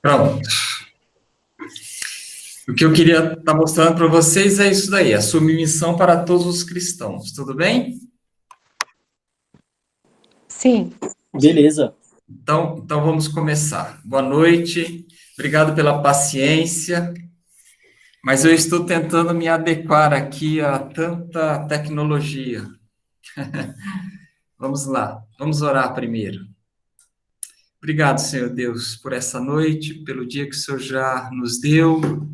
Pronto. O que eu queria estar mostrando para vocês é isso daí, a submissão para todos os cristãos. Tudo bem? Sim, Beleza. Então vamos começar. Boa noite, obrigado pela paciência, mas eu estou tentando me adequar aqui a tanta tecnologia. Vamos lá, vamos orar primeiro. Obrigado, Senhor Deus, por essa noite, pelo dia que o Senhor já nos deu,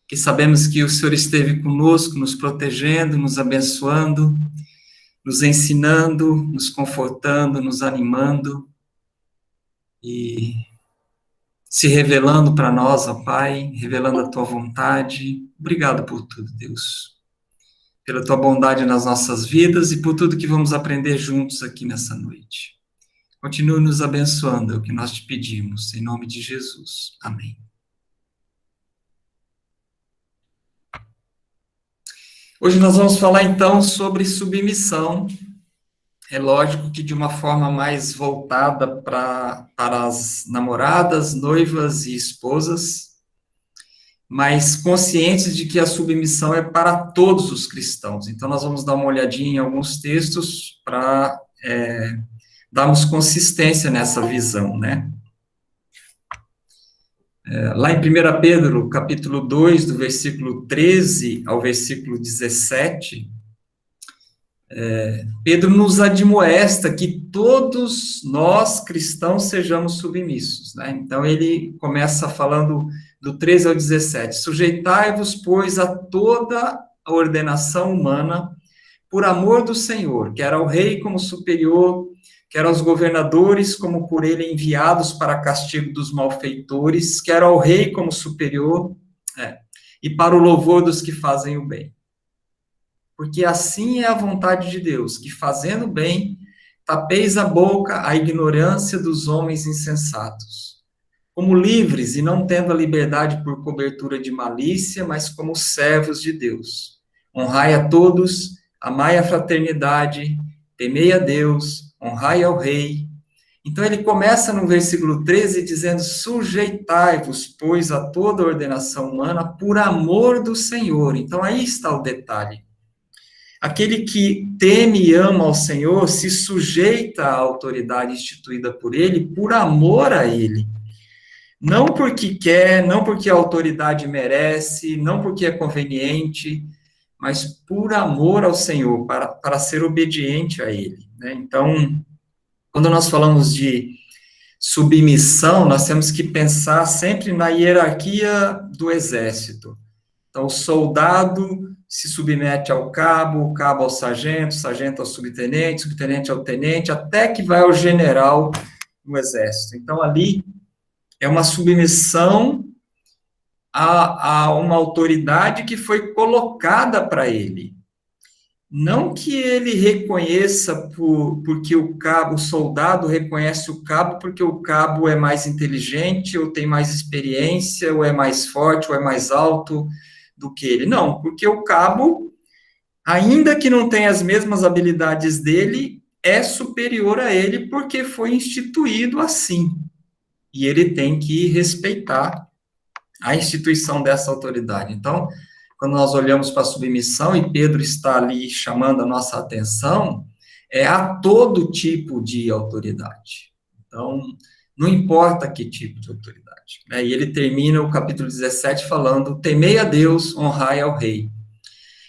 que sabemos que o Senhor esteve conosco, nos protegendo, nos abençoando, nos ensinando, nos confortando, nos animando e se revelando para nós, ó Pai, revelando a Tua vontade. Obrigado por tudo, Deus, pela Tua bondade nas nossas vidas e por tudo que vamos aprender juntos aqui nessa noite. Continue nos abençoando, é o que nós te pedimos, em nome de Jesus. Amém. Hoje nós vamos falar então sobre submissão. É lógico que de uma forma mais voltada para as namoradas, noivas e esposas, mas conscientes de que a submissão é para todos os cristãos. Então, nós vamos dar uma olhadinha em alguns textos para darmos consistência nessa visão, né? Lá em 1 Pedro, capítulo 2, do versículo 13 ao versículo 17, Pedro nos admoesta que todos nós, cristãos, sejamos submissos, né? Então, ele começa falando do 13 ao 17, sujeitai-vos, pois, a toda a ordenação humana, por amor do Senhor, quer ao rei como superior, quer aos governadores como por ele enviados para castigo dos malfeitores, quer ao rei como superior, e para o louvor dos que fazem o bem. Porque assim é a vontade de Deus, que fazendo bem, tapeis a boca à ignorância dos homens insensatos. Como livres e não tendo a liberdade por cobertura de malícia, mas como servos de Deus. Honrai a todos, amai a fraternidade, temei a Deus, honrai ao rei. Então ele começa no versículo 13 dizendo, sujeitai-vos, pois, a toda a ordenação humana por amor do Senhor. Então aí está o detalhe. Aquele que teme e ama ao Senhor se sujeita à autoridade instituída por ele por amor a ele. Não porque quer, não porque a autoridade merece, não porque é conveniente, mas por amor ao Senhor, para ser obediente a ele, né? Então, quando nós falamos de submissão, nós temos que pensar sempre na hierarquia do exército. Então, o soldado se submete ao cabo, o cabo ao sargento, o sargento ao subtenente, o subtenente ao tenente, até que vai ao general no exército. Então, ali é uma submissão a uma autoridade que foi colocada para ele. Não que ele reconheça porque o soldado reconhece o cabo porque o cabo é mais inteligente, ou tem mais experiência, ou é mais forte, ou é mais alto do que ele. Não, porque o cabo, ainda que não tenha as mesmas habilidades dele, é superior a ele porque foi instituído assim. E ele tem que respeitar a instituição dessa autoridade. Então, quando nós olhamos para a submissão, e Pedro está ali chamando a nossa atenção, é a todo tipo de autoridade. Então, não importa que tipo de autoridade. Né? E ele termina o capítulo 17 falando, temei a Deus, honrai ao rei.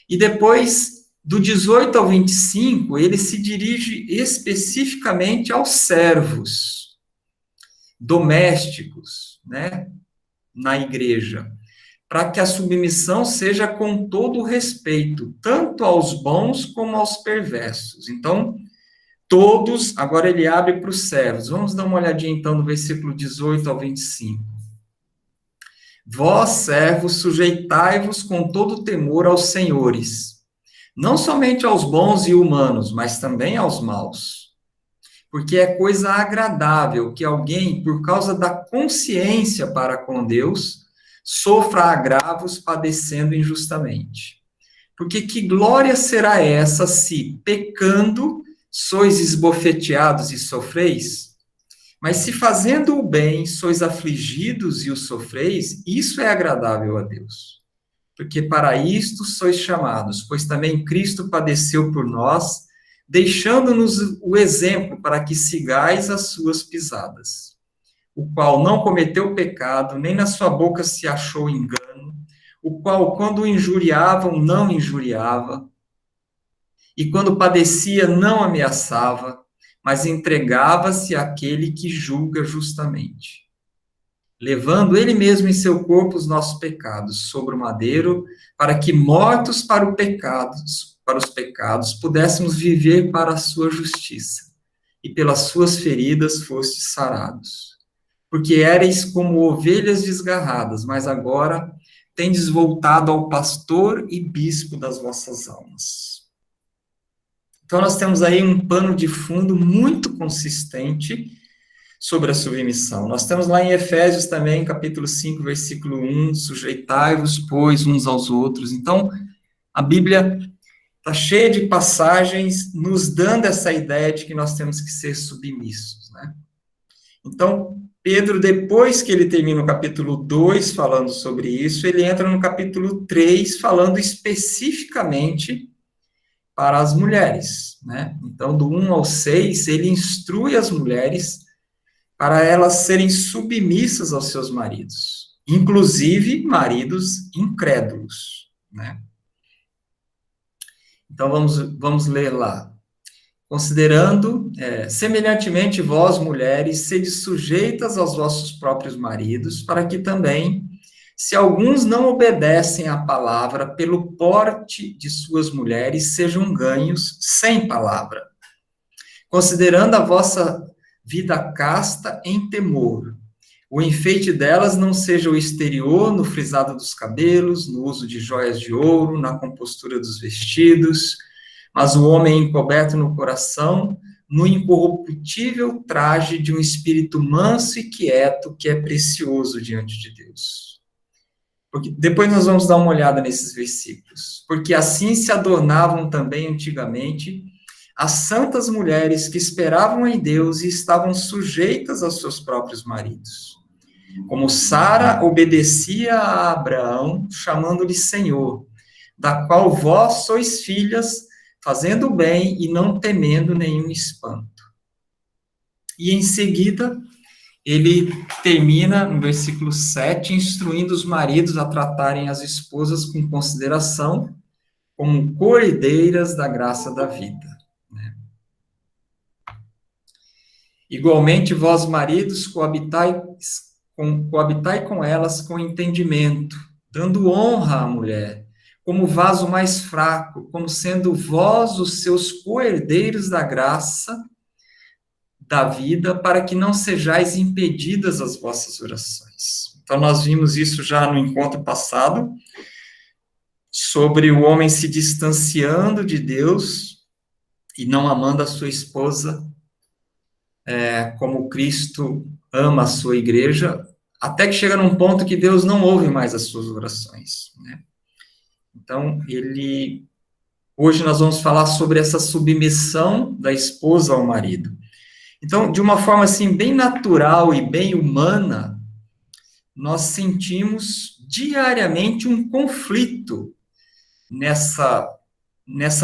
E depois, do 18 ao 25, ele se dirige especificamente aos servos domésticos, né, na igreja, para que a submissão seja com todo o respeito, tanto aos bons como aos perversos. Então, todos, agora ele abre para os servos. Vamos dar uma olhadinha, então, no versículo 18 ao 25. Vós, servos, sujeitai-vos com todo temor aos senhores, não somente aos bons e humanos, mas também aos maus. Porque é coisa agradável que alguém, por causa da consciência para com Deus, sofra agravos padecendo injustamente. Porque que glória será essa se, pecando, sois esbofeteados e sofreis? Mas se fazendo o bem sois afligidos e o sofreis, isso é agradável a Deus. Porque para isto sois chamados, pois também Cristo padeceu por nós, deixando-nos o exemplo para que sigais as suas pisadas, o qual não cometeu pecado, nem na sua boca se achou engano, o qual, quando injuriavam, não injuriava, e quando padecia, não ameaçava, mas entregava-se àquele que julga justamente, levando ele mesmo em seu corpo os nossos pecados sobre o madeiro, para que mortos para os pecados, pudéssemos viver para a sua justiça, e pelas suas feridas fostes sarados. Porque éreis como ovelhas desgarradas, mas agora tendes voltado ao pastor e bispo das vossas almas. Então, nós temos aí um pano de fundo muito consistente sobre a submissão. Nós temos lá em Efésios também, capítulo 5, versículo 1, sujeitai-vos, pois, uns aos outros. Então, a Bíblia está cheia de passagens nos dando essa ideia de que nós temos que ser submissos, né? Então, Pedro, depois que ele termina o capítulo 2 falando sobre isso, ele entra no capítulo 3 falando especificamente para as mulheres, né? Então, do 1 ao 6, ele instrui as mulheres para elas serem submissas aos seus maridos, inclusive maridos incrédulos, né? Então, vamos ler lá. Considerando, semelhantemente, vós, mulheres, sede sujeitas aos vossos próprios maridos, para que também, se alguns não obedecem à palavra, pelo porte de suas mulheres, sejam ganhos sem palavra. Considerando a vossa vida casta em temor, o enfeite delas não seja o exterior, no frisado dos cabelos, no uso de joias de ouro, na compostura dos vestidos, mas o homem encoberto no coração, no incorruptível traje de um espírito manso e quieto, que é precioso diante de Deus. Porque, depois nós vamos dar uma olhada nesses versículos. Porque assim se adornavam também antigamente as santas mulheres que esperavam em Deus e estavam sujeitas aos seus próprios maridos. Como Sara obedecia a Abraão, chamando-lhe Senhor, da qual vós sois filhas, fazendo o bem e não temendo nenhum espanto. E em seguida, ele termina no versículo 7, instruindo os maridos a tratarem as esposas com consideração, como co-herdeiras da graça da vida. Né? Igualmente, vós, maridos, coabitai com elas com entendimento, dando honra à mulher, como vaso mais fraco, como sendo vós os seus co-herdeiros da graça da vida, para que não sejais impedidas as vossas orações. Então, nós vimos isso já no encontro passado, sobre o homem se distanciando de Deus e não amando a sua esposa, como Cristo ama a sua igreja, até que chega num ponto que Deus não ouve mais as suas orações, né? Então, hoje nós vamos falar sobre essa submissão da esposa ao marido. Então, de uma forma assim, bem natural e bem humana, nós sentimos diariamente um conflito nessa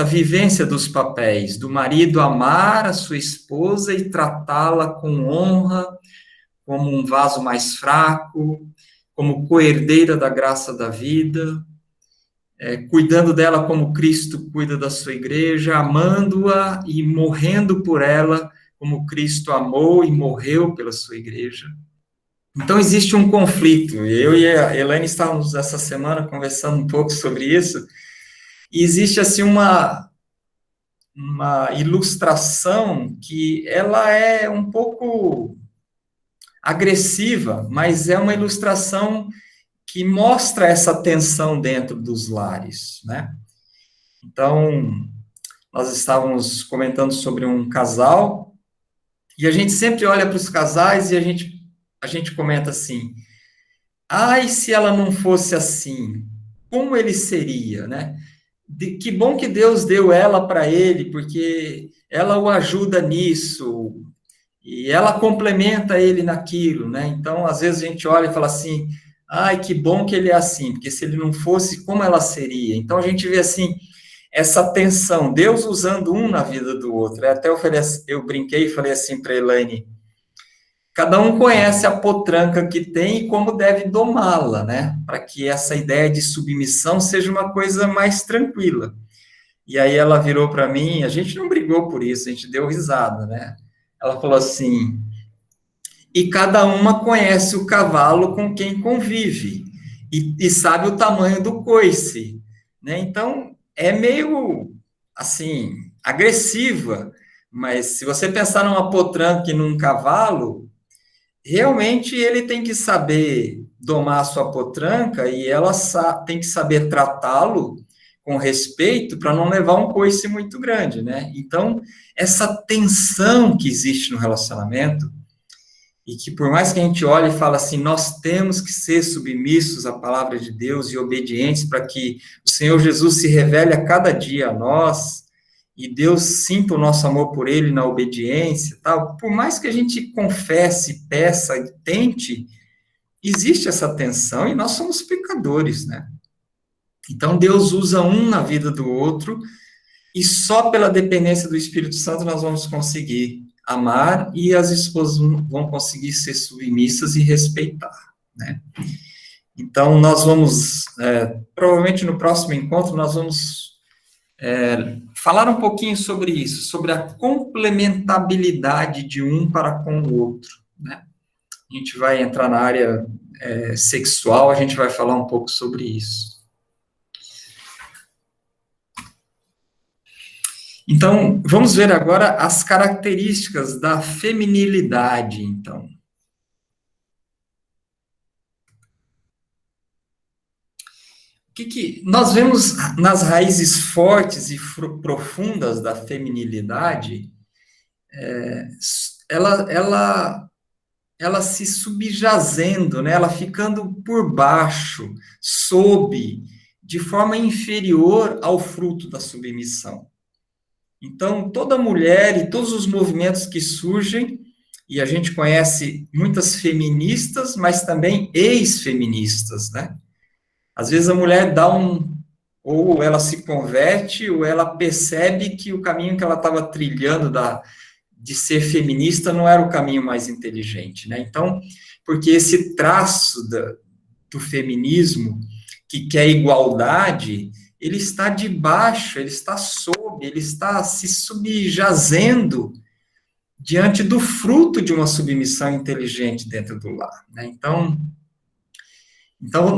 vivência dos papéis, do marido amar a sua esposa e tratá-la com honra, como um vaso mais fraco, como co-herdeira da graça da vida, cuidando dela como Cristo cuida da sua igreja, amando-a e morrendo por ela, como Cristo amou e morreu pela sua igreja. Então, existe um conflito. Eu e a Elaine estávamos essa semana conversando um pouco sobre isso, e existe, assim, uma ilustração que ela é um pouco agressiva, mas é uma ilustração que mostra essa tensão dentro dos lares, né? Então, nós estávamos comentando sobre um casal, e a gente sempre olha para os casais e a gente comenta assim, ai, se ela não fosse assim, como ele seria, né? Que bom que Deus deu ela para ele, porque ela o ajuda nisso, E ela complementa ele naquilo, né? Então, às vezes a gente olha e fala assim, ai, que bom que ele é assim, porque se ele não fosse, como ela seria? Então, a gente vê assim, essa tensão, Deus usando um na vida do outro. Até eu brinquei e falei assim para Elaine, cada um conhece a potranca que tem e como deve domá-la, né? Para que essa ideia de submissão seja uma coisa mais tranquila. E aí ela virou para mim, a gente não brigou por isso, a gente deu risada, né? Ela falou assim: e cada uma conhece o cavalo com quem convive e sabe o tamanho do coice, né? Então é meio assim agressiva, mas se você pensar numa potranca e num cavalo, realmente ele tem que saber domar a sua potranca e ela tem que saber tratá-lo com respeito para não levar um coice muito grande, né? Então, essa tensão que existe no relacionamento, e que por mais que a gente olhe e fale assim, nós temos que ser submissos à palavra de Deus e obedientes para que o Senhor Jesus se revele a cada dia a nós, e Deus sinta o nosso amor por Ele na obediência, tal. Por mais que a gente confesse, peça e tente, existe essa tensão e nós somos pecadores, né? Então Deus usa um na vida do outro e só pela dependência do Espírito Santo nós vamos conseguir amar e as esposas vão conseguir ser submissas e respeitar, né? Então nós vamos, provavelmente no próximo encontro nós vamos falar um pouquinho sobre isso, sobre a complementabilidade de um para com o outro, né? A gente vai entrar na área sexual, a gente vai falar um pouco sobre isso. Então, vamos ver agora as características da feminilidade, então. O que nós vemos nas raízes fortes e profundas da feminilidade, ela se subjazendo, né? Ela ficando por baixo, sob, de forma inferior ao fruto da submissão. Então, toda mulher e todos os movimentos que surgem, e a gente conhece muitas feministas, mas também ex-feministas, né? Às vezes a mulher ou ela se converte, ou ela percebe que o caminho que ela estava trilhando de ser feminista não era o caminho mais inteligente, né? Então, porque esse traço do feminismo, que quer igualdade, ele está debaixo, ele está sob, ele está se subjazendo diante do fruto de uma submissão inteligente dentro do lar, né? Então,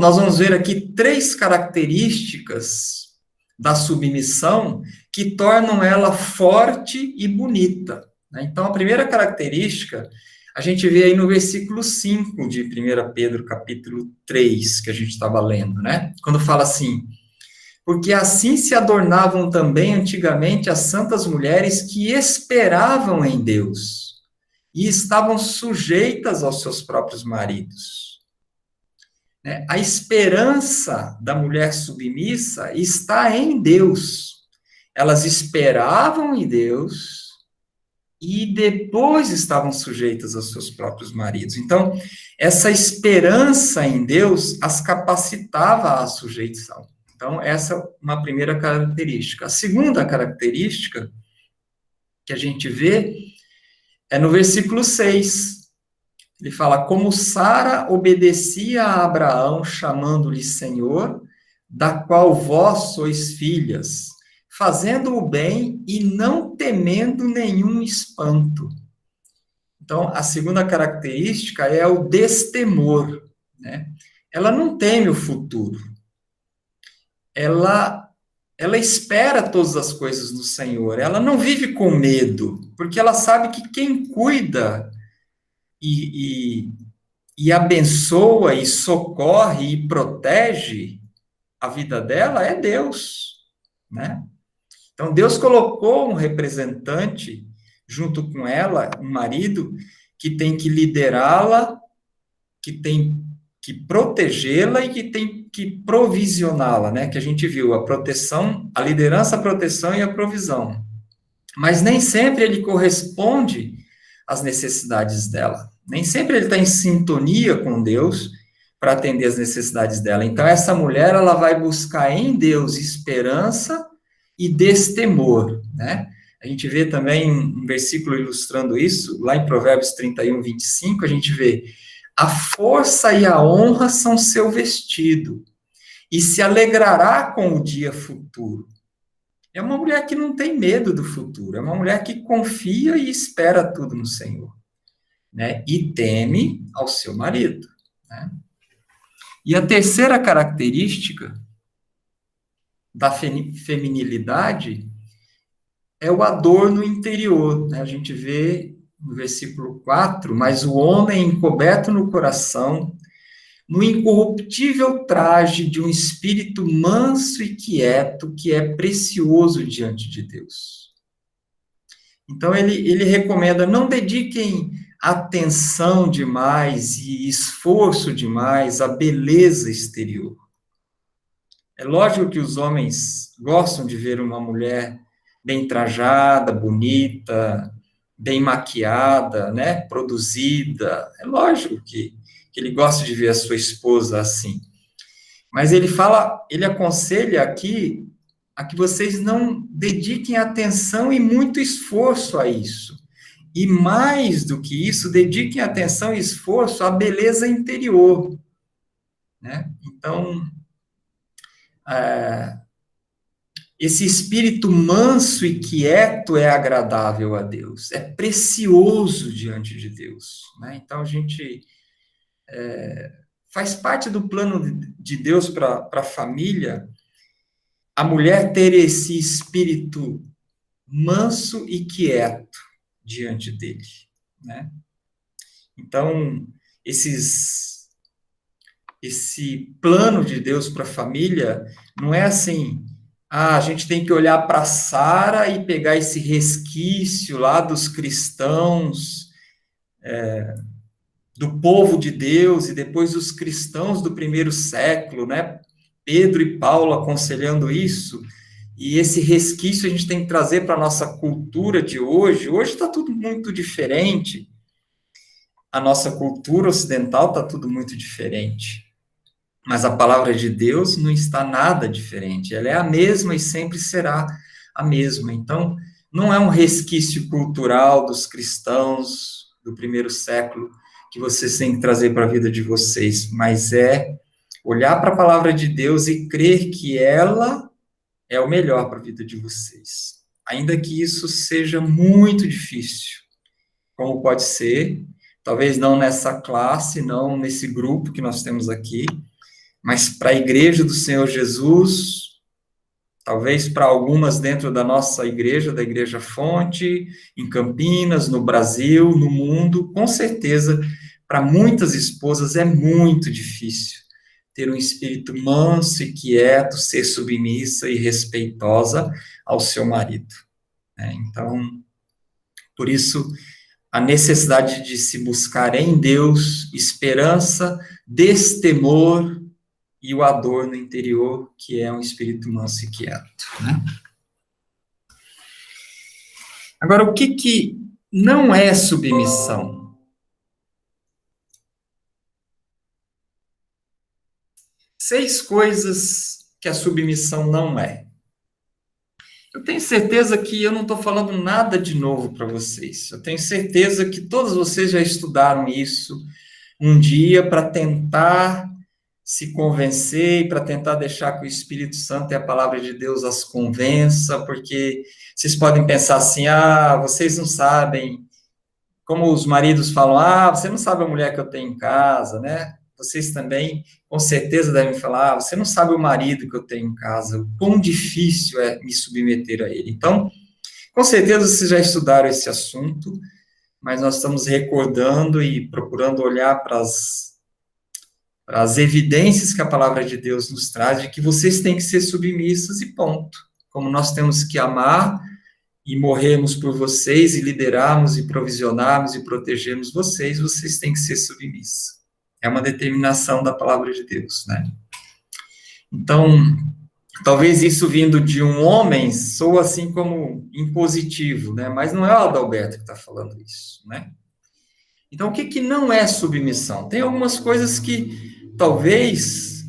nós vamos ver aqui 3 características da submissão que tornam ela forte e bonita, né? Então, a primeira característica, a gente vê aí no versículo 5 de 1 Pedro, capítulo 3, que a gente estava lendo, né? Quando fala assim: porque assim se adornavam também antigamente as santas mulheres que esperavam em Deus e estavam sujeitas aos seus próprios maridos. A esperança da mulher submissa está em Deus. Elas esperavam em Deus e depois estavam sujeitas aos seus próprios maridos. Então, essa esperança em Deus as capacitava à sujeição. Então, essa é uma primeira característica. A segunda característica que a gente vê é no versículo 6. Ele fala: como Sara obedecia a Abraão, chamando-lhe Senhor, da qual vós sois filhas, fazendo o bem e não temendo nenhum espanto. Então, a segunda característica é o destemor, né? Ela não teme o futuro. Ela espera todas as coisas do Senhor. Ela não vive com medo, porque ela sabe que quem cuida e abençoa, e socorre, e protege a vida dela é Deus, né? Então, Deus colocou um representante junto com ela, um marido, que tem que liderá-la, que tem que protegê-la e que tem que provisioná-la, né? Que a gente viu a proteção, a liderança, a proteção e a provisão. Mas nem sempre ele corresponde as necessidades dela. Nem sempre ele está em sintonia com Deus para atender as necessidades dela. Então, essa mulher, ela vai buscar em Deus esperança e destemor, né? A gente vê também um versículo ilustrando isso, lá em Provérbios 31, 25, a gente vê: a força e a honra são seu vestido, e se alegrará com o dia futuro. É uma mulher que não tem medo do futuro, é uma mulher que confia e espera tudo no Senhor, né? E teme ao seu marido, né? E a terceira característica da feminilidade é o adorno interior, né? A gente vê no versículo 4, mas o homem encoberto no coração, no incorruptível traje de um espírito manso e quieto, que é precioso diante de Deus. Então, ele recomenda, não dediquem atenção demais e esforço demais à beleza exterior. É lógico que os homens gostam de ver uma mulher bem trajada, bonita, bem maquiada, né, produzida. É lógico que ele gosta de ver a sua esposa assim. Mas ele aconselha aqui a que vocês não dediquem atenção e muito esforço a isso. E mais do que isso, dediquem atenção e esforço à beleza interior, né? Então, esse espírito manso e quieto é agradável a Deus, é precioso diante de Deus, né? Então, a gente faz parte do plano de Deus para a família, a mulher ter esse espírito manso e quieto diante dele, né? Então, esse plano de Deus para a família não é assim, a gente tem que olhar para Sara e pegar esse resquício lá dos cristãos, do povo de Deus, e depois os cristãos do primeiro século, né? Pedro e Paulo aconselhando isso, e esse resquício a gente tem que trazer para a nossa cultura de hoje. Hoje está tudo muito diferente, a nossa cultura ocidental está tudo muito diferente, mas a palavra de Deus não está nada diferente, ela é a mesma e sempre será a mesma. Então, não é um resquício cultural dos cristãos do primeiro século que vocês têm que trazer para a vida de vocês, mas é olhar para a palavra de Deus e crer que ela é o melhor para a vida de vocês. Ainda que isso seja muito difícil, como pode ser, talvez não nessa classe, não nesse grupo que nós temos aqui, mas para a igreja do Senhor Jesus, talvez para algumas dentro da nossa igreja, da Igreja Fonte, em Campinas, no Brasil, no mundo, com certeza, para muitas esposas é muito difícil ter um espírito manso e quieto, ser submissa e respeitosa ao seu marido, né? Então, por isso, a necessidade de se buscar em Deus esperança, destemor e o adorno interior, que é um espírito manso e quieto, né? Agora, o que não é submissão? Seis coisas que a submissão não é. Eu tenho certeza que eu não estou falando nada de novo para vocês. Eu tenho certeza que todos vocês já estudaram isso um dia para tentar se convencer e para tentar deixar que o Espírito Santo e a palavra de Deus as convença, porque vocês podem pensar assim, vocês não sabem, como os maridos falam, você não sabe a mulher que eu tenho em casa, né? Vocês também, com certeza, devem falar, você não sabe o marido que eu tenho em casa, o quão difícil é me submeter a ele. Então, com certeza vocês já estudaram esse assunto, mas nós estamos recordando e procurando olhar para as evidências que a palavra de Deus nos traz, de que vocês têm que ser submissos e ponto. Como nós temos que amar e morrermos por vocês, e liderarmos, e provisionarmos, e protegermos vocês, vocês têm que ser submissos. É uma determinação da palavra de Deus, né? Então, Talvez isso vindo de um homem soa assim como impositivo, né? Mas não é o Adalberto que está falando isso, né? Então, o que que não é submissão? Tem algumas coisas que talvez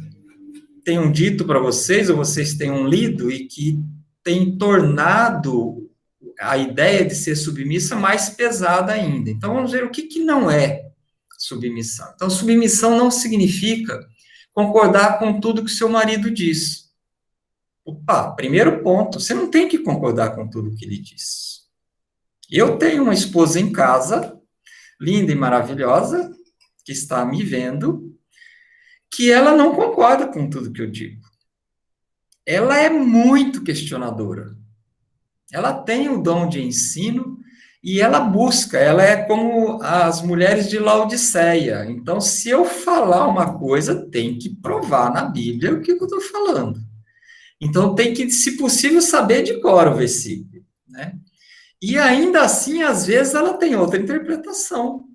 tenham dito para vocês, ou vocês tenham lido, e que tem tornado a ideia de ser submissa mais pesada ainda. Então, vamos ver o que que não é submissão. Então, submissão não significa concordar com tudo que seu marido diz. Opa, primeiro ponto, você não tem que concordar com tudo que ele diz. Eu tenho uma esposa em casa, linda e maravilhosa, que está me vendo, que ela não concorda com tudo que eu digo. Ela é muito questionadora. Ela tem o dom de ensino e ela busca, ela é como as mulheres de Laodiceia. Então, se eu falar uma coisa, tem que provar na Bíblia o que eu estou falando. Então, tem que, se possível, saber de cor o versículo, né? E ainda assim, às vezes, ela tem outra interpretação.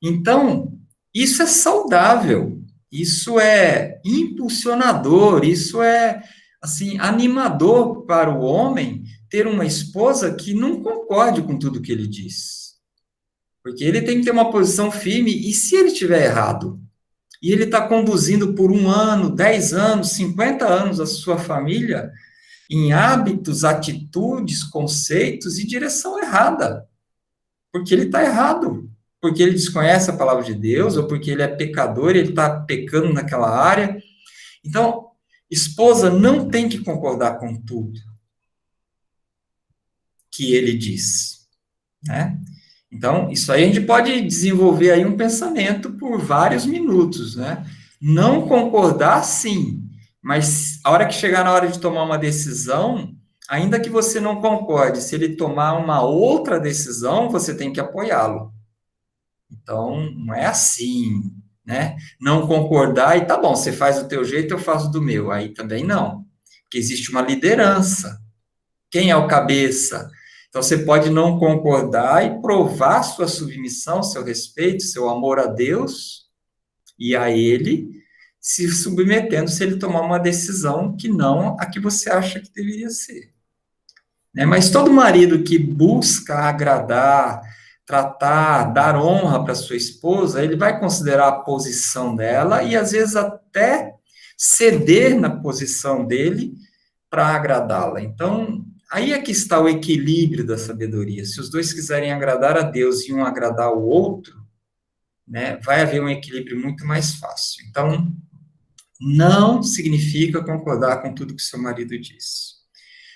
Então, isso é saudável, isso é impulsionador, isso é, assim, animador para o homem ter uma esposa que não concorde com tudo que ele diz. Porque ele tem que ter uma posição firme, e se ele estiver errado, e ele está conduzindo por 1 ano, 10 anos, 50 anos a sua família em hábitos, atitudes, conceitos e direção errada, porque ele está errado, porque ele desconhece a palavra de Deus, ou porque ele é pecador e ele está pecando naquela área. Então, esposa não tem que concordar com tudo que ele diz, né? Então, isso aí a gente pode desenvolver aí um pensamento por vários minutos, né? Não concordar, sim, mas a hora que chegar na hora de tomar uma decisão, ainda que você não concorde, se ele tomar uma outra decisão, você tem que apoiá-lo. Então, não é assim, né? Não concordar e tá bom, você faz do teu jeito, eu faço do meu. Aí também não, porque existe uma liderança. Quem é o cabeça? Então, você pode não concordar e provar sua submissão, seu respeito, seu amor a Deus e a Ele, se submetendo se ele tomar uma decisão que não a que você acha que deveria ser. Né? Mas todo marido que busca agradar, tratar, dar honra para sua esposa, ele vai considerar a posição dela e às vezes até ceder na posição dele para agradá-la. Então, aí é que está o equilíbrio da sabedoria. Se os dois quiserem agradar a Deus e um agradar o outro, né, vai haver um equilíbrio muito mais fácil. Então, não significa concordar com tudo que seu marido diz.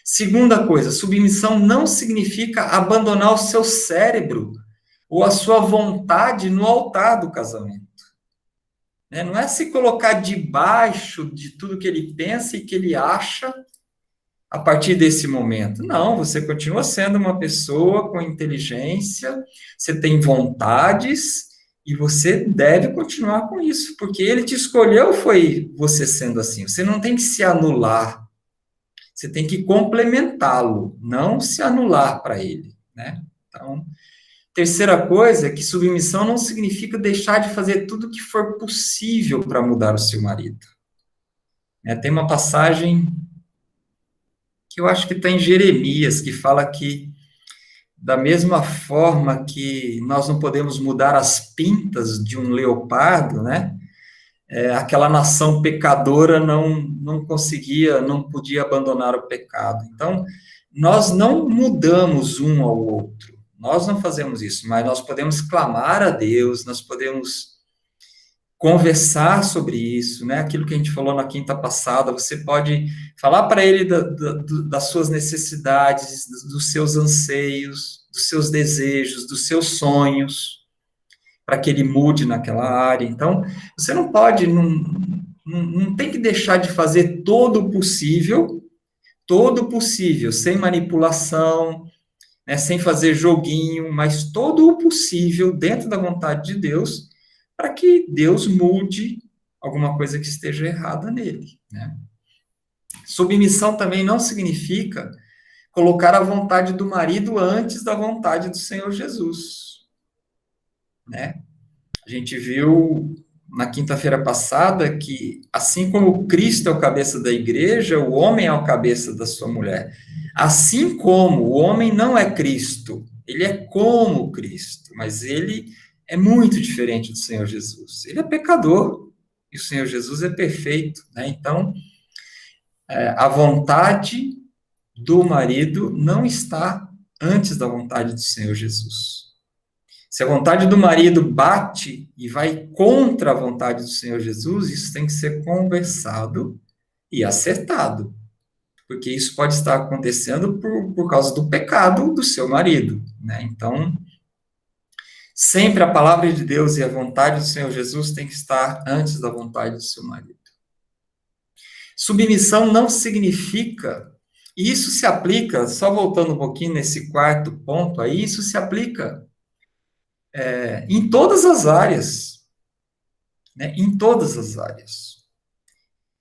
Segunda coisa, submissão não significa abandonar o seu cérebro ou a sua vontade no altar do casamento. Né? Não é se colocar debaixo de tudo que ele pensa e que ele acha a partir desse momento. Não, você continua sendo uma pessoa com inteligência, você tem vontades e você deve continuar com isso, porque ele te escolheu, foi você sendo assim. Você não tem que se anular. Você tem que complementá-lo, não se anular para ele, né? Então, terceira coisa é que submissão não significa deixar de fazer tudo o que for possível para mudar o seu marido. Tem uma passagem que eu acho que está em Jeremias, que fala que, da mesma forma que nós não podemos mudar as pintas de um leopardo, né? Aquela nação pecadora não conseguia, não podia abandonar o pecado. Então, nós não mudamos um ao outro, nós não fazemos isso, mas nós podemos clamar a Deus, nós podemos conversar sobre isso, né? Aquilo que a gente falou na quinta passada, você pode falar para ele das suas necessidades, dos seus anseios, dos seus desejos, dos seus sonhos, para que ele mude naquela área. Então, você não pode, não tem que deixar de fazer todo o possível, sem manipulação, né, sem fazer joguinho, mas todo o possível dentro da vontade de Deus, para que Deus mude alguma coisa que esteja errada nele, né? Submissão também não significa colocar a vontade do marido antes da vontade do Senhor Jesus, né? A gente viu na quinta-feira passada que, assim como Cristo é o cabeça da igreja, o homem é o cabeça da sua mulher. Assim como o homem não é Cristo, ele é como Cristo, mas ele é muito diferente do Senhor Jesus. Ele é pecador e o Senhor Jesus é perfeito, né? Então, a vontade do marido não está antes da vontade do Senhor Jesus. Se a vontade do marido bate e vai contra a vontade do Senhor Jesus, isso tem que ser conversado e acertado, porque isso pode estar acontecendo por causa do pecado do seu marido, né? Então, sempre a palavra de Deus e a vontade do Senhor Jesus tem que estar antes da vontade do seu marido. Submissão não significa, e isso se aplica, só voltando um pouquinho nesse quarto ponto aí, isso se aplica em todas as áreas, né? Em todas as áreas.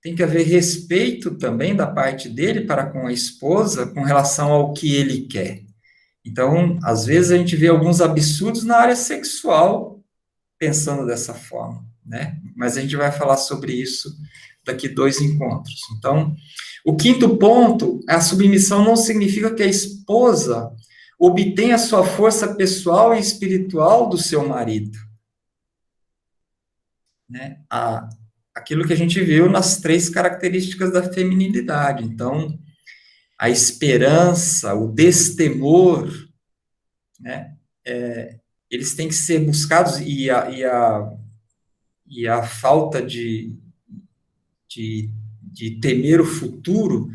Tem que haver respeito também da parte dele para com a esposa com relação ao que ele quer. Então, às vezes a gente vê alguns absurdos na área sexual pensando dessa forma, né? Mas a gente vai falar sobre isso daqui 2 encontros. Então, o quinto ponto, a submissão não significa que a esposa obtenha sua força pessoal e espiritual do seu marido, né? Aquilo que a gente viu nas 3 características da feminilidade. Então, a esperança, o destemor, né? Eles têm que ser buscados e a falta de temer o futuro,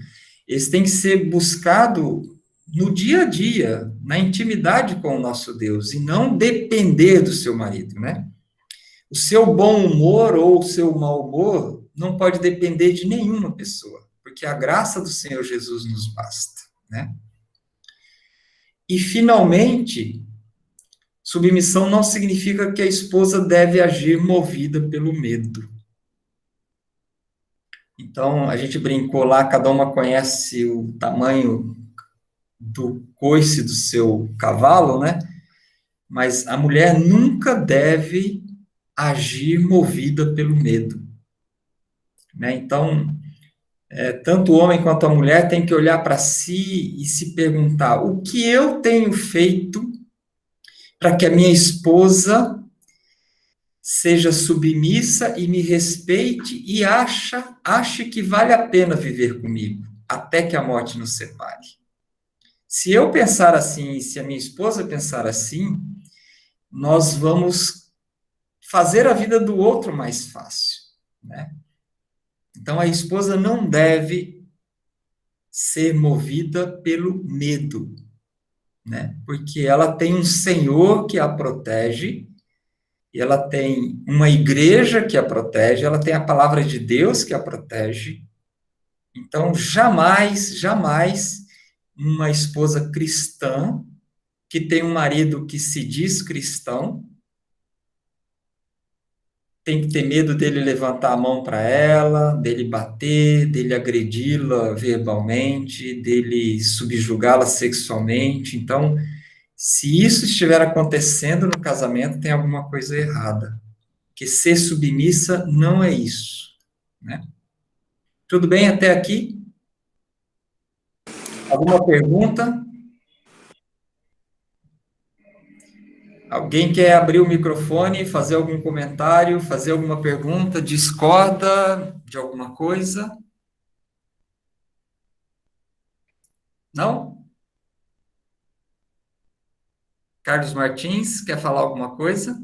eles têm que ser buscados no dia a dia, na intimidade com o nosso Deus, e não depender do seu marido, né? O seu bom humor ou o seu mau humor não pode depender de nenhuma pessoa, porque a graça do Senhor Jesus nos basta, né? E, finalmente, submissão não significa que a esposa deve agir movida pelo medo. Então, a gente brincou lá, cada uma conhece o tamanho do coice do seu cavalo, né? Mas a mulher nunca deve agir movida pelo medo, né? Então, tanto o homem quanto a mulher tem que olhar para si e se perguntar: o que eu tenho feito para que a minha esposa seja submissa e me respeite e ache que vale a pena viver comigo, até que a morte nos separe. Se eu pensar assim, se a minha esposa pensar assim, nós vamos fazer a vida do outro mais fácil, né? Então, a esposa não deve ser movida pelo medo, né? Porque ela tem um Senhor que a protege, e ela tem uma igreja que a protege, ela tem a palavra de Deus que a protege. Então, jamais, jamais uma esposa cristã que tem um marido que se diz cristão tem que ter medo dele levantar a mão para ela, dele bater, dele agredi-la verbalmente, dele subjugá-la sexualmente. Então, se isso estiver acontecendo no casamento, tem alguma coisa errada. Porque ser submissa não é isso, né? Tudo bem até aqui? Alguma pergunta? Alguém quer abrir o microfone, fazer algum comentário, fazer alguma pergunta? Discorda de alguma coisa? Não? Carlos Martins, quer falar alguma coisa?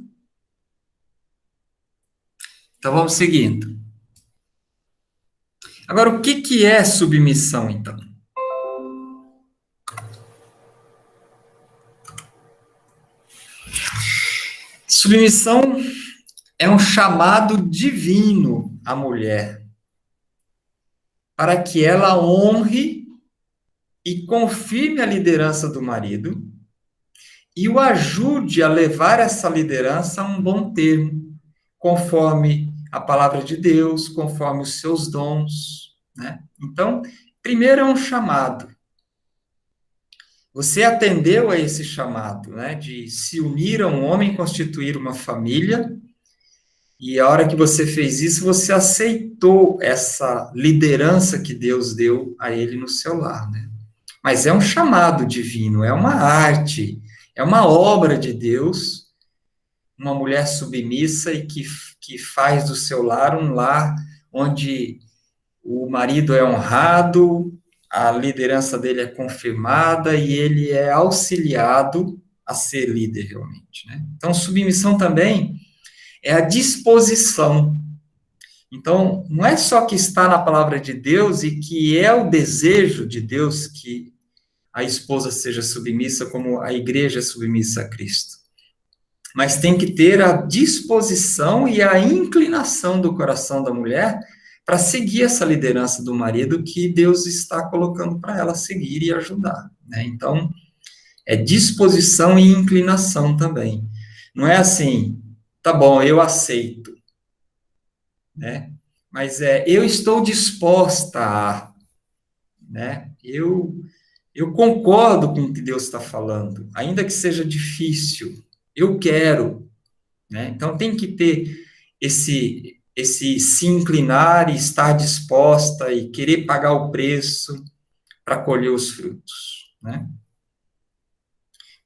Então vamos seguindo. Agora, o que que é submissão, então? Submissão é um chamado divino à mulher para que ela honre e confirme a liderança do marido e o ajude a levar essa liderança a um bom termo, conforme a palavra de Deus, conforme os seus dons, né? Então, primeiro é um chamado. Você atendeu a esse chamado, né, de se unir a um homem, constituir uma família, E a hora que você fez isso, você aceitou essa liderança que Deus deu a ele no seu lar, né? Mas é um chamado divino, é uma arte, é uma obra de Deus, uma mulher submissa e que faz do seu lar um lar onde o marido é honrado, a liderança dele é confirmada e ele é auxiliado a ser líder realmente, né? Então, submissão também é a disposição. Então, não é só que está na palavra de Deus e que é o desejo de Deus que a esposa seja submissa, como a igreja é submissa a Cristo. Mas tem que ter a disposição e a inclinação do coração da mulher para seguir essa liderança do marido que Deus está colocando para ela seguir e ajudar, né? Então, é disposição e inclinação também. Não é assim, tá bom, eu aceito, né? Mas eu estou disposta a, né? Eu concordo com o que Deus está falando, ainda que seja difícil, eu quero, né? Então tem que ter esse se inclinar e estar disposta e querer pagar o preço para colher os frutos, né?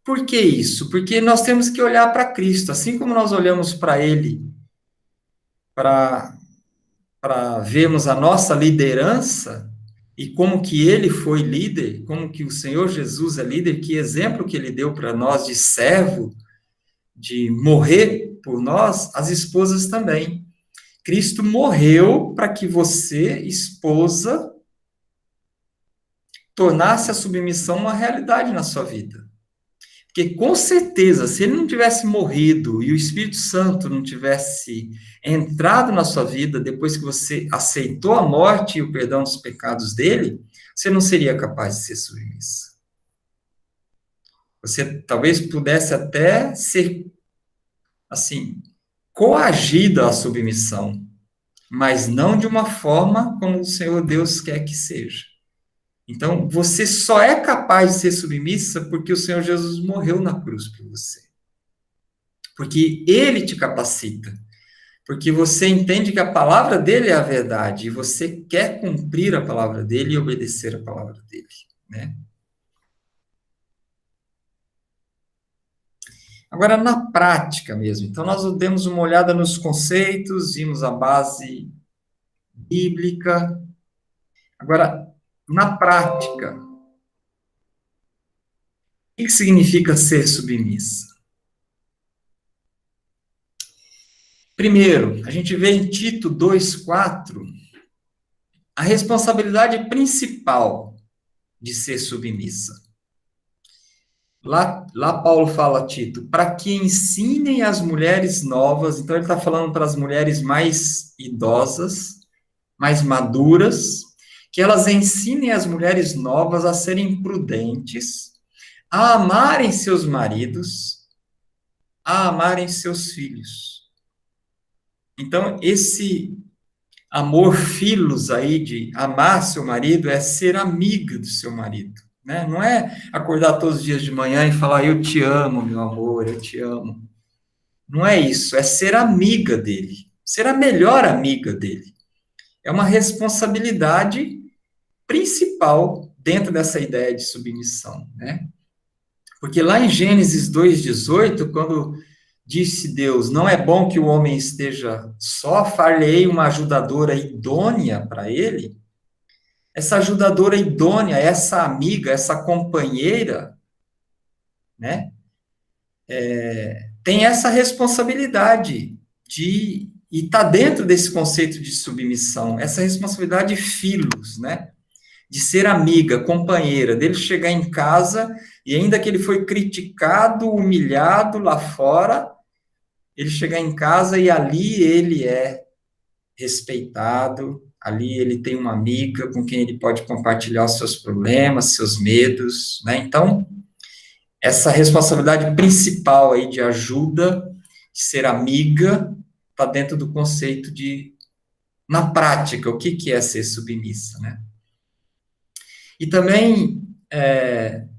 Por que isso? Porque nós temos que olhar para Cristo, assim como nós olhamos para Ele, para vermos a nossa liderança e como que Ele foi líder, como que o Senhor Jesus é líder, que exemplo que Ele deu para nós de servo, de morrer por nós, as esposas também. Cristo morreu para que você, esposa, tornasse a submissão uma realidade na sua vida. Porque, com certeza, se ele não tivesse morrido e o Espírito Santo não tivesse entrado na sua vida depois que você aceitou a morte e o perdão dos pecados dele, você não seria capaz de ser submissa. Você talvez pudesse até ser, assim, coagida à submissão, mas não de uma forma como o Senhor Deus quer que seja. Então, você só é capaz de ser submissa porque o Senhor Jesus morreu na cruz por você. Porque ele te capacita. Porque você entende que a palavra dele é a verdade e você quer cumprir a palavra dele e obedecer a palavra dele, né? Agora, na prática mesmo. Então, nós demos uma olhada nos conceitos, vimos a base bíblica. Agora, na prática, o que significa ser submissa? Primeiro, a gente vê em Tito 2,4 a responsabilidade principal de ser submissa. Lá Paulo fala a Tito, para que ensinem as mulheres novas, então ele está falando para as mulheres mais idosas, mais maduras, que elas ensinem as mulheres novas a serem prudentes, a amarem seus maridos, a amarem seus filhos. Então, esse amor filos aí, de amar seu marido, é ser amiga do seu marido, né? Não é acordar todos os dias de manhã e falar, eu te amo, meu amor, eu te amo. Não é isso, é ser amiga dele, ser a melhor amiga dele. É uma responsabilidade principal dentro dessa ideia de submissão, né? Porque lá em Gênesis 2,18, quando disse Deus, não é bom que o homem esteja só, far-lhe-ei uma ajudadora idônea para ele. Essa ajudadora idônea, essa amiga, essa companheira, né, tem essa responsabilidade de, e está dentro desse conceito de submissão, essa responsabilidade de filos, né, de ser amiga, companheira, dele chegar em casa e ainda que ele foi criticado, humilhado lá fora, ele chegar em casa e ali ele é respeitado, ali ele tem uma amiga com quem ele pode compartilhar os seus problemas, seus medos, né? Então, essa responsabilidade principal aí de ajuda, de ser amiga, está dentro do conceito de, na prática, o que é ser submissa, né? E também,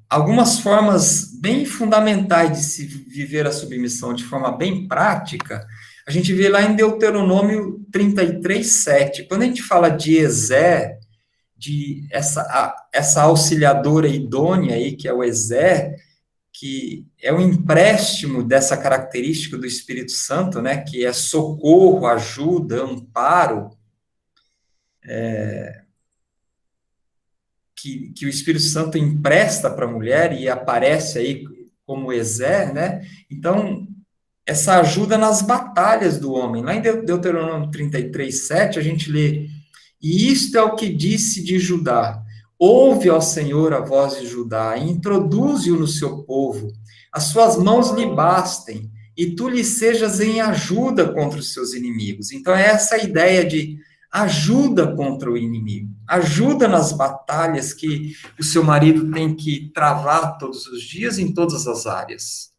algumas formas bem fundamentais de se viver a submissão de forma bem prática, A gente vê lá em Deuteronômio 33:7. Quando a gente fala de Ezer, de essa auxiliadora idônea aí, que é o Ezer, que é um empréstimo dessa característica do Espírito Santo, né, que é socorro, ajuda, amparo, que o Espírito Santo empresta para a mulher e aparece aí como Ezer, né? Então, essa ajuda nas batalhas do homem. Lá em Deuteronômio 33:7, a gente lê: E isto é o que disse de Judá: Ouve ao Senhor a voz de Judá, e introduze-o no seu povo. As suas mãos lhe bastem, e tu lhe sejas em ajuda contra os seus inimigos. Então, é essa ideia de ajuda contra o inimigo, ajuda nas batalhas que o seu marido tem que travar todos os dias em todas as áreas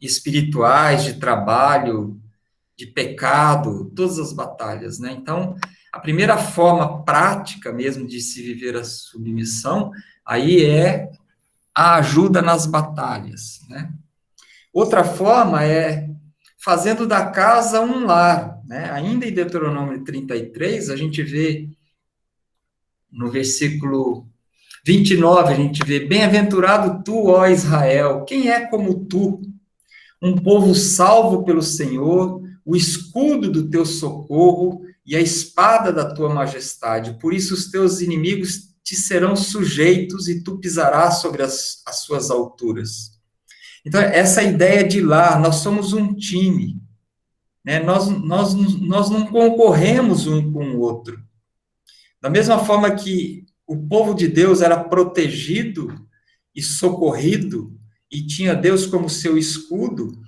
espirituais, de trabalho, de pecado, todas as batalhas, né? Então, a primeira forma prática mesmo de se viver a submissão, aí é a ajuda nas batalhas, né? Outra forma é fazendo da casa um lar, né? Ainda em Deuteronômio 33, a gente vê no versículo 29, a gente vê: Bem-aventurado tu, ó Israel, quem é como tu? Um povo salvo pelo Senhor, o escudo do teu socorro e a espada da tua majestade. Por isso os teus inimigos te serão sujeitos e tu pisarás sobre as suas alturas. Então, essa ideia de lá, nós somos um time, né? Nós não concorremos um com o outro. Da mesma forma que o povo de Deus era protegido e socorrido e tinha Deus como seu escudo,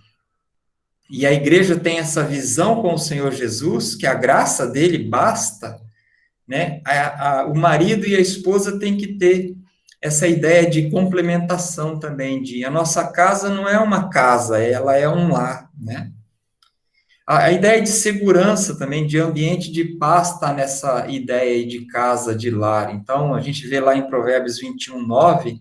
e a igreja tem essa visão com o Senhor Jesus, que a graça dele basta, né? O marido e a esposa têm que ter essa ideia de complementação também, de a nossa casa não é uma casa, ela é um lar, né? A ideia de segurança também, de ambiente de paz, está nessa ideia aí de casa, de lar. Então, a gente vê lá em Provérbios 21:9,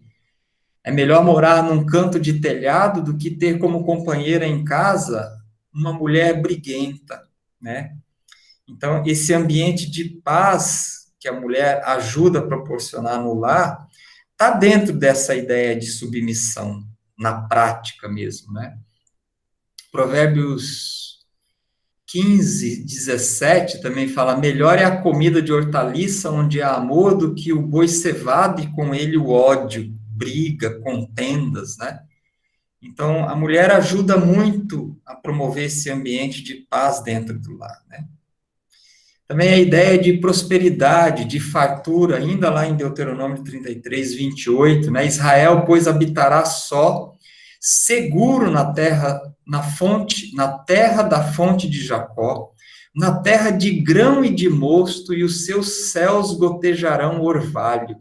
é melhor morar num canto de telhado do que ter como companheira em casa uma mulher briguenta, né? Então, esse ambiente de paz que a mulher ajuda a proporcionar no lar, está dentro dessa ideia de submissão, na prática mesmo, né? Provérbios 15:17 também fala: melhor é a comida de hortaliça, onde há amor, do que o boi cevado e com ele o ódio, briga, contendas, né? Então, a mulher ajuda muito a promover esse ambiente de paz dentro do lar, né? Também a ideia de prosperidade, de fartura, ainda lá em Deuteronômio 33:28, né? Israel, pois, habitará só, seguro na terra, na terra da fonte de Jacó, na terra de grão e de mosto, e os seus céus gotejarão orvalho.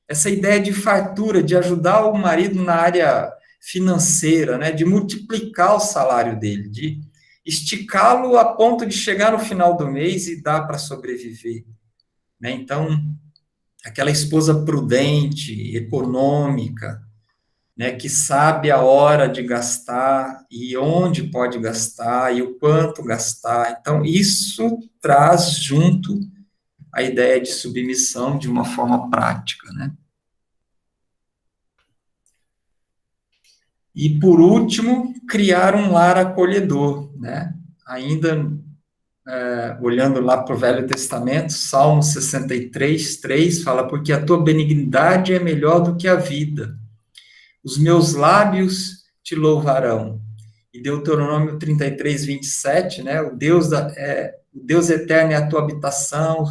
Essa ideia de fartura, de ajudar o marido na área financeira, né? De multiplicar o salário dele, de esticá-lo a ponto de chegar no final do mês e dar para sobreviver, né? Então, aquela esposa prudente, econômica, né, que sabe a hora de gastar e onde pode gastar e o quanto gastar. Então, isso traz junto a ideia de submissão de uma forma prática, né? E, por último, criar um lar acolhedor, né? Ainda olhando lá para o Velho Testamento, Salmo 63:3 fala: Porque a tua benignidade é melhor do que a vida, os meus lábios te louvarão. E Deuteronômio 33:27, né? O Deus eterno é a tua habitação,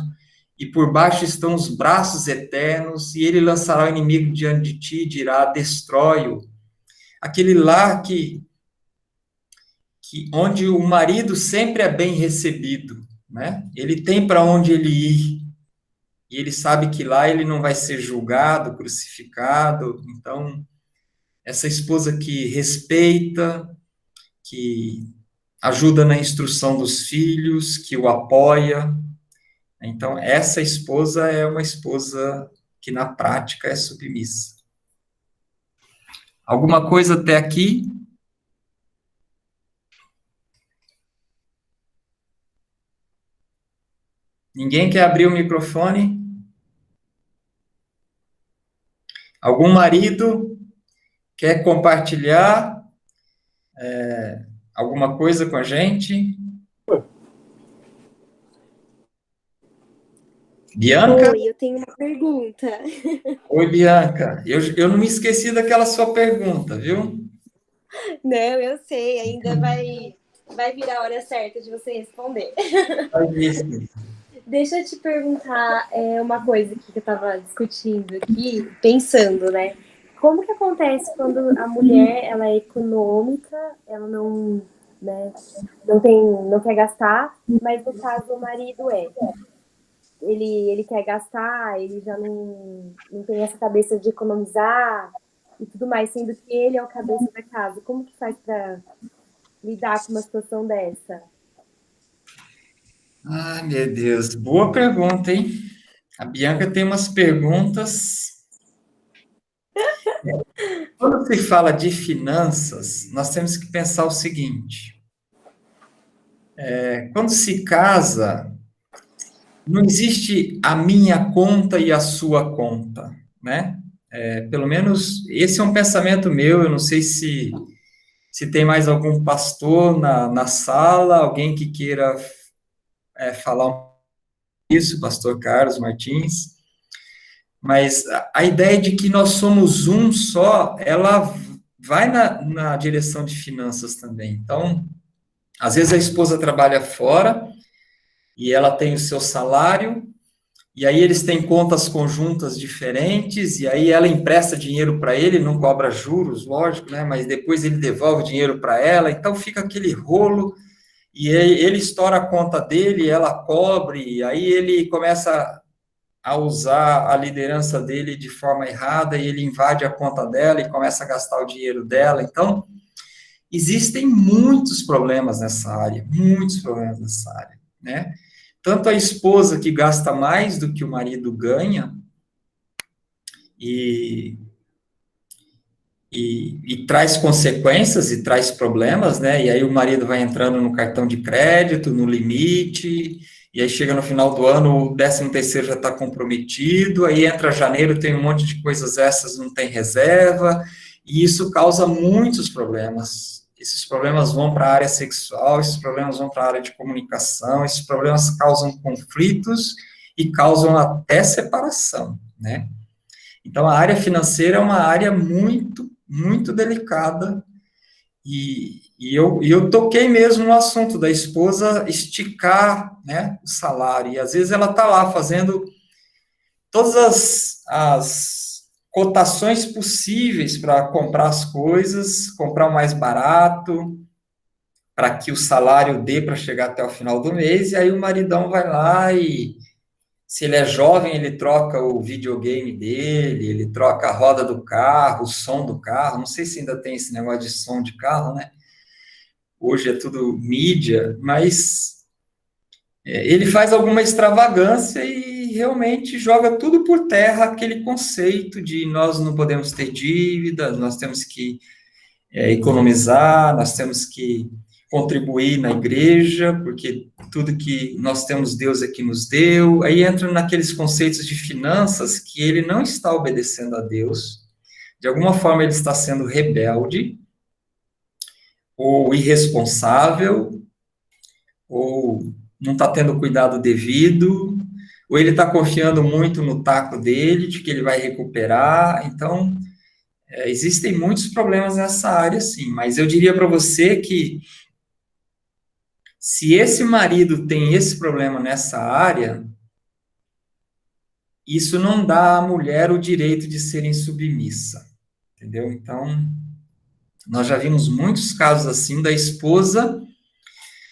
e por baixo estão os braços eternos, e ele lançará o inimigo diante de ti e dirá: destrói-o. Aquele lar onde o marido sempre é bem recebido, né? Ele tem para onde ele ir, e ele sabe que lá ele não vai ser julgado, crucificado. Então, essa esposa que respeita, que ajuda na instrução dos filhos, que o apoia. Então, essa esposa é uma esposa que na prática é submissa. Alguma coisa até aqui? Ninguém quer abrir o microfone? Algum marido quer compartilhar alguma coisa com a gente? Bianca? Oi, eu tenho uma pergunta. Oi, Bianca. Eu não me esqueci daquela sua pergunta, viu? Não, eu sei, ainda vai vir a hora certa de você responder. Faz isso. Deixa eu te perguntar uma coisa que eu estava discutindo aqui, pensando, né? Como que acontece quando a mulher ela é econômica, ela não, né, não quer gastar, mas no caso o marido ele quer gastar, ele já não tem essa cabeça de economizar e tudo mais, sendo que ele é o cabeça da casa. Como que faz para lidar com uma situação dessa? Ai, meu Deus. Boa pergunta, hein? A Bianca tem umas perguntas. Quando se fala de finanças, nós temos que pensar o seguinte: quando se casa, não existe a minha conta e a sua conta, né? Pelo menos esse é um pensamento meu. Eu não sei se tem mais algum pastor na sala, alguém que queira falar isso, pastor Carlos Martins. Mas a ideia de que nós somos um só, ela vai na direção de finanças também. Então, às vezes a esposa trabalha fora e ela tem o seu salário, e aí eles têm contas conjuntas diferentes, e aí ela empresta dinheiro para ele, não cobra juros, lógico, né? Mas depois ele devolve dinheiro para ela, então fica aquele rolo, e aí ele estoura a conta dele, ela cobre, e aí ele começa a usar a liderança dele de forma errada, e ele invade a conta dela e começa a gastar o dinheiro dela. Então, existem muitos problemas nessa área, né? Tanto a esposa que gasta mais do que o marido ganha e, e traz consequências e traz problemas, né? E aí o marido vai entrando no cartão de crédito, no limite, e aí chega no final do ano, o 13º já está comprometido, aí entra janeiro, tem um monte de coisas essas, não tem reserva, e isso causa muitos problemas. Esses problemas vão para a área sexual, esses problemas vão para a área de comunicação, esses problemas causam conflitos e causam até separação, né? Então, a área financeira é uma área muito, muito delicada, e eu toquei mesmo no assunto da esposa esticar, né, o salário, e às vezes ela está lá fazendo todas as cotações possíveis para comprar as coisas, comprar o mais barato, para que o salário dê para chegar até o final do mês, e aí o maridão vai lá e se ele é jovem, ele troca o videogame dele, ele troca a roda do carro, o som do carro. Não sei se ainda tem esse negócio de som de carro, né? Hoje é tudo mídia, mas ele faz alguma extravagância e realmente joga tudo por terra aquele conceito de nós não podemos ter dívida, nós temos que economizar, nós temos que contribuir na igreja, porque tudo que nós temos, Deus é que nos deu. Aí entra naqueles conceitos de finanças que ele não está obedecendo a Deus, de alguma forma ele está sendo rebelde, ou irresponsável, ou não está tendo cuidado devido, ou ele está confiando muito no taco dele, de que ele vai recuperar. Então, existem muitos problemas nessa área, sim, mas eu diria para você que se esse marido tem esse problema nessa área, isso não dá à mulher o direito de ser insubmissa, entendeu? Então, nós já vimos muitos casos assim da esposa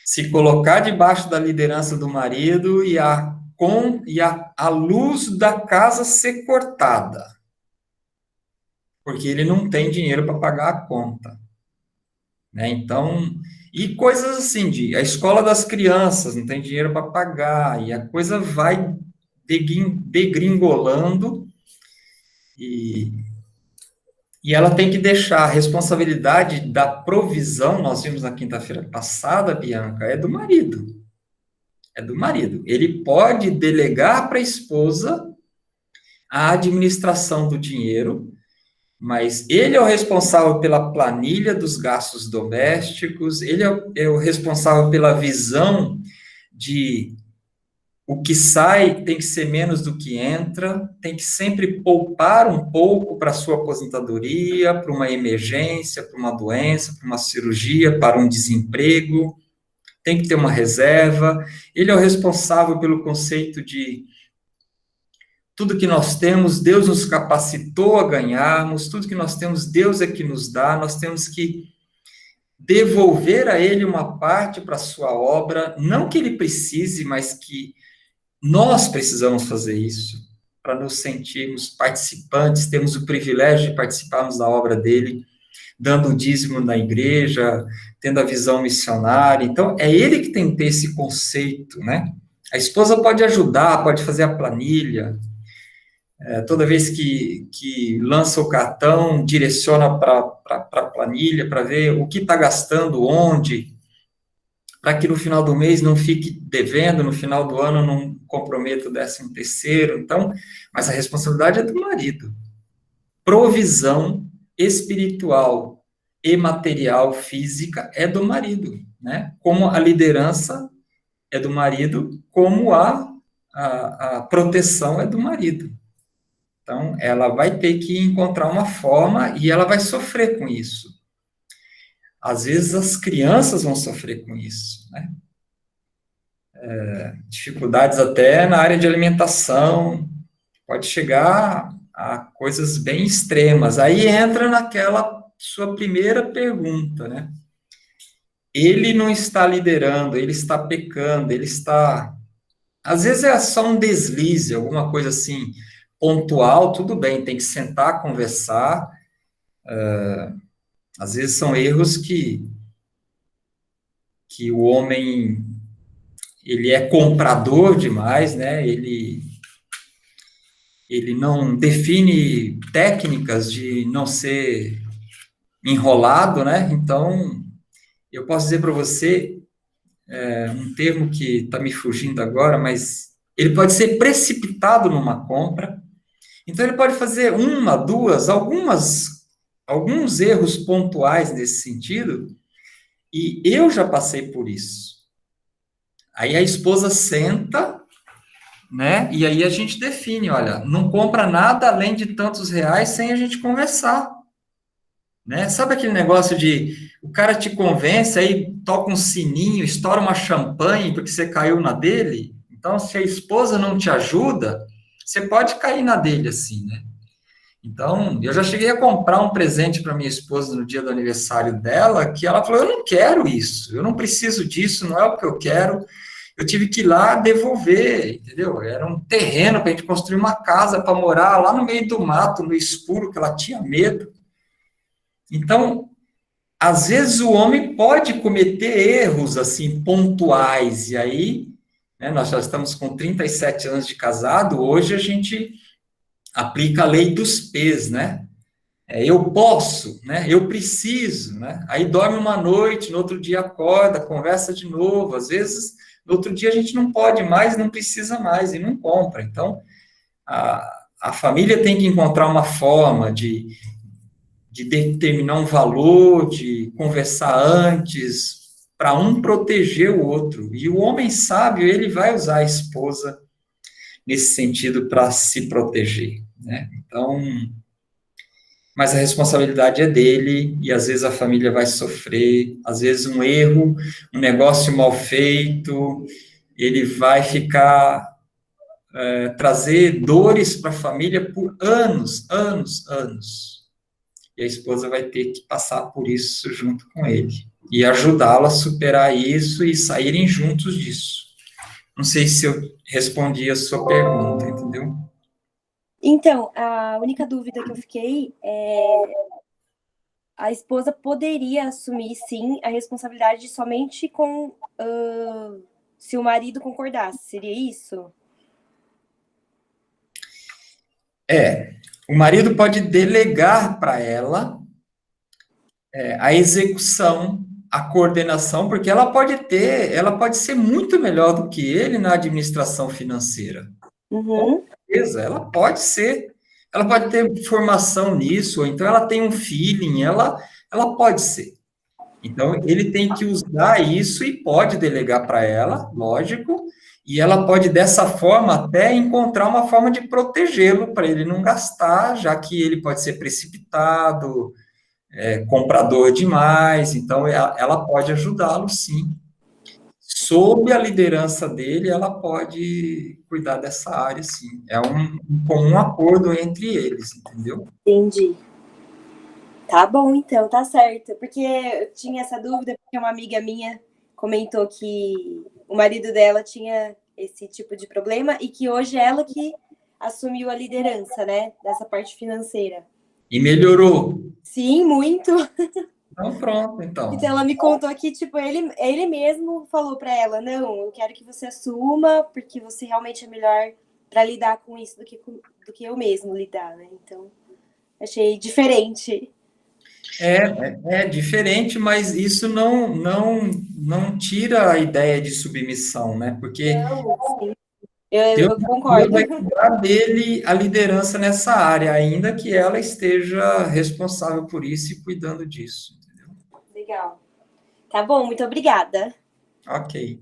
se colocar debaixo da liderança do marido e a luz da casa ser cortada, porque ele não tem dinheiro para pagar a conta, né? Então, e coisas assim de a escola das crianças não tem dinheiro para pagar, e a coisa vai degringolando, e, e ela tem que deixar a responsabilidade da provisão, nós vimos na quinta-feira passada, Bianca, é do marido. é do marido. Ele pode delegar para a esposa a administração do dinheiro, mas ele é o responsável pela planilha dos gastos domésticos, ele é o responsável pela visão de o que sai tem que ser menos do que entra, tem que sempre poupar um pouco para a sua aposentadoria, para uma emergência, para uma doença, para uma cirurgia, para um desemprego, tem que ter uma reserva. Ele é o responsável pelo conceito de tudo que nós temos, Deus nos capacitou a ganharmos, tudo que nós temos, Deus é que nos dá, nós temos que devolver a Ele uma parte para a sua obra, não que Ele precise, mas que nós precisamos fazer isso, para nos sentirmos participantes, temos o privilégio de participarmos da obra dele, dando o dízimo na igreja, tendo a visão missionária. Então, é ele que tem que ter esse conceito, né? A esposa pode ajudar, pode fazer a planilha, toda vez que lança o cartão, direciona para a planilha, para ver o que está gastando, onde, para que no final do mês não fique devendo, no final do ano não comprometa o 13º. Então, mas a responsabilidade é do marido. Provisão espiritual e material, física, é do marido, né? Como a liderança é do marido, como a proteção é do marido. Então, ela vai ter que encontrar uma forma e ela vai sofrer com isso. Às vezes, as crianças vão sofrer com isso, né? Dificuldades até na área de alimentação, pode chegar a coisas bem extremas. Aí entra naquela sua primeira pergunta, né? Ele não está liderando, ele está pecando, ele está... Às vezes é só um deslize, alguma coisa assim, pontual, tudo bem, tem que sentar, conversar. Às vezes são erros que o homem, ele é comprador demais, né? Ele não define técnicas de não ser enrolado, né? Então, eu posso dizer para você, um termo que está me fugindo agora, mas ele pode ser precipitado numa compra. Então, ele pode fazer uma, duas, alguns erros pontuais nesse sentido, e eu já passei por isso. Aí a esposa senta, né? E aí a gente define, olha, não compra nada além de tantos reais sem a gente conversar, né? Sabe aquele negócio de o cara te convence, aí toca um sininho, estoura uma champanhe porque você caiu na dele? Então, se a esposa não te ajuda, você pode cair na dele assim, né? Então, eu já cheguei a comprar um presente para minha esposa no dia do aniversário dela, que ela falou, eu não quero isso, eu não preciso disso, não é o que eu quero. Eu tive que ir lá devolver, entendeu? Era um terreno para a gente construir uma casa para morar lá no meio do mato, no escuro, que ela tinha medo. Então, às vezes o homem pode cometer erros, assim, pontuais, e aí, né, nós já estamos com 37 anos de casado, hoje a gente aplica a lei dos P's, né? Eu posso, né? Eu preciso, né? Aí dorme uma noite, no outro dia acorda, conversa de novo, às vezes... No outro dia a gente não pode mais, não precisa mais e não compra. Então, a família tem que encontrar uma forma de determinar um valor, de conversar antes, para um proteger o outro. E o homem sábio, ele vai usar a esposa nesse sentido para se proteger, né? Então, mas a responsabilidade é dele, e às vezes a família vai sofrer, às vezes um erro, um negócio mal feito, ele vai ficar, trazer dores para a família por anos, anos, anos. E a esposa vai ter que passar por isso junto com ele, e ajudá-lo a superar isso e saírem juntos disso. Não sei se eu respondi a sua pergunta, entendeu? Então, a única dúvida que eu fiquei é: a esposa poderia assumir, sim, a responsabilidade somente com se o marido concordasse, seria isso? O marido pode delegar para ela a execução a coordenação, porque ela pode ser muito melhor do que ele na administração financeira. Uhum. Certeza, ela pode ter formação nisso, ou então ela tem um feeling, ela pode ser. Então, ele tem que usar isso e pode delegar para ela, lógico, e ela pode, dessa forma, até encontrar uma forma de protegê-lo, para ele não gastar, já que ele pode ser precipitado, comprador demais, então ela pode ajudá-lo, sim. Sob a liderança dele, ela pode cuidar dessa área, sim. É um comum acordo entre eles, entendeu? Entendi. Tá bom, então, tá certo. Porque eu tinha essa dúvida, porque uma amiga minha comentou que o marido dela tinha esse tipo de problema e que hoje é ela que assumiu a liderança, né, dessa parte financeira. E melhorou. Sim, muito. Então, pronto, então. Então ela me contou que, tipo, ele mesmo falou para ela, não, eu quero que você assuma, porque você realmente é melhor para lidar com isso do que eu mesmo lidar, né? Então, achei diferente. É diferente, mas isso não tira a ideia de submissão, né? Porque Não, sim. Deus, Eu Deus concordo. vai cobrar dele a liderança nessa área, ainda que ela esteja responsável por isso e cuidando disso, entendeu? Legal. Tá bom, muito obrigada. Ok.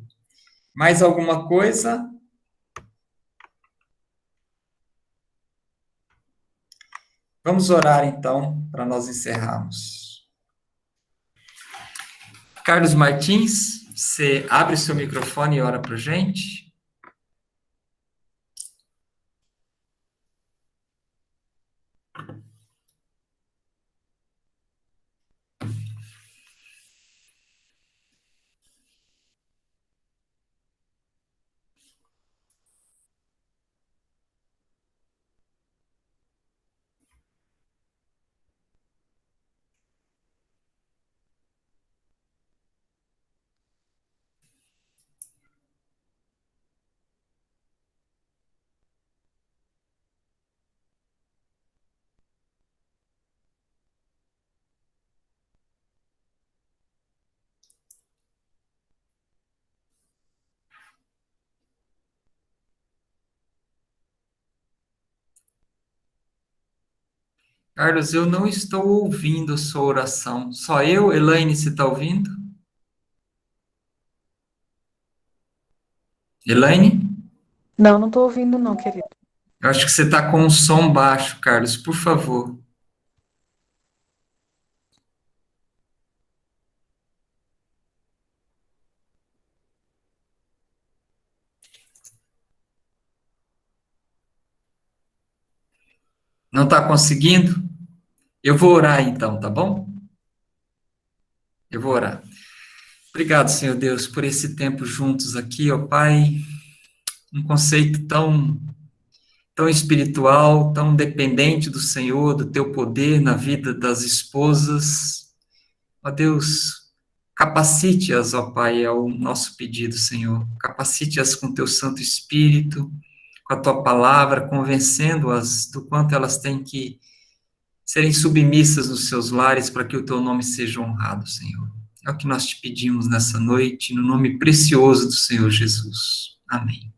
Mais alguma coisa? Vamos orar então, para nós encerrarmos. Carlos Martins, você abre seu microfone e ora para a gente? Carlos, eu não estou ouvindo a sua oração. Só eu, Elaine, você está ouvindo? Elaine? Não, não tô ouvindo não, querido. Eu acho que você está com o som baixo, Carlos, por favor. Não está conseguindo? Eu vou orar então, tá bom? Eu vou orar. Obrigado, Senhor Deus, por esse tempo juntos aqui, ó Pai. Um conceito tão espiritual, tão dependente do Senhor, do teu poder na vida das esposas. Ó Deus, capacite-as, ó Pai, é o nosso pedido, Senhor. Capacite-as com teu Santo Espírito, com a tua palavra, convencendo-as do quanto elas têm que serem submissas nos seus lares para que o teu nome seja honrado, Senhor. É o que nós te pedimos nessa noite, no nome precioso do Senhor Jesus. Amém.